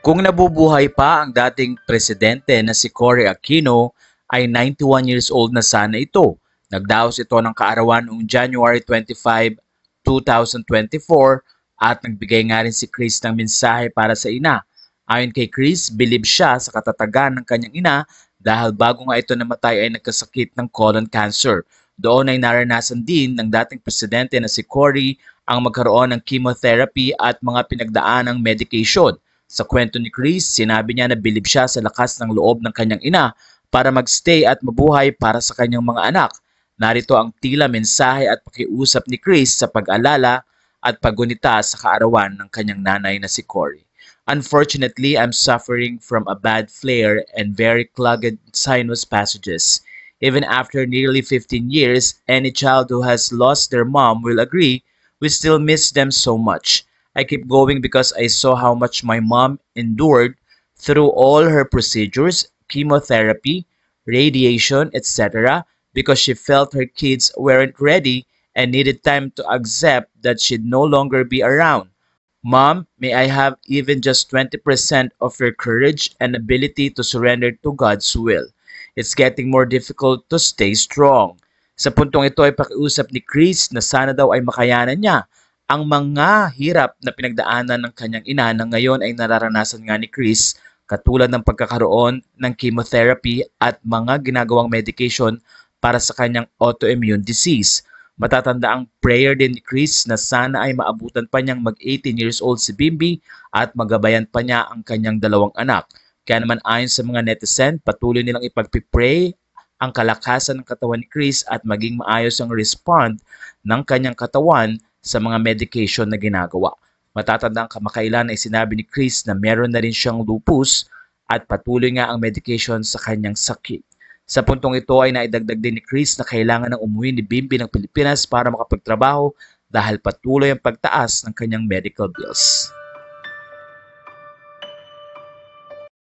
Kung nabubuhay pa ang dating presidente na si Cory Aquino, ay 91 years old na sana ito. Nagdaos ito ng kaarawan noong January 25, 2024 at nagbigay nga rin si Chris ng mensahe para sa ina. Ayon kay Chris, bilib siya sa katatagan ng kanyang ina dahil bago nga ito namatay ay nagkasakit ng colon cancer. Doon ay naranasan din ng dating presidente na si Cory ang magkaroon ng chemotherapy at mga pinagdaanang medication. Sa kwento ni Chris, sinabi niya na bilib siya sa lakas ng loob ng kanyang ina para magstay at mabuhay para sa kanyang mga anak. Narito ang tila mensahe at pakiusap ni Chris sa pag-alala at paggunita sa kaarawan ng kanyang nanay na si Cory. Unfortunately, I'm suffering from a bad flare and very clogged sinus passages. Even after nearly 15 years, any child who has lost their mom will agree we still miss them so much. I keep going because I saw how much my mom endured through all her procedures, chemotherapy, radiation, etc. because she felt her kids weren't ready and needed time to accept that she'd no longer be around. Mom, may I have even just 20% of your courage and ability to surrender to God's will. It's getting more difficult to stay strong. Sa puntong ito ay pakiusap ni Chris na sana daw ay makayanan niya ang mga hirap na pinagdaanan ng kanyang ina na ngayon ay nararanasan nga ni Chris katulad ng pagkakaroon ng chemotherapy at mga ginagawang medication para sa kanyang autoimmune disease. Matatanda ang prayer din ni Chris na sana ay maabutan pa niyang mag-18 years old si Bimbi at magabayan pa niya ang kanyang dalawang anak. Kaya naman ayon sa mga netizen, patuloy nilang ipagpipray ang kalakasan ng katawan ni Chris at maging maayos ang respond ng kanyang katawan sa mga medication na ginagawa. Matatandang kamakailan ay sinabi ni Chris na meron na rin siyang lupus at patuloy nga ang medication sa kanyang sakit. Sa puntong ito ay naidagdag din ni Chris na kailangan ng umuwi ni Bimbi ng Pilipinas para makapagtrabaho dahil patuloy ang pagtaas ng kanyang medical bills.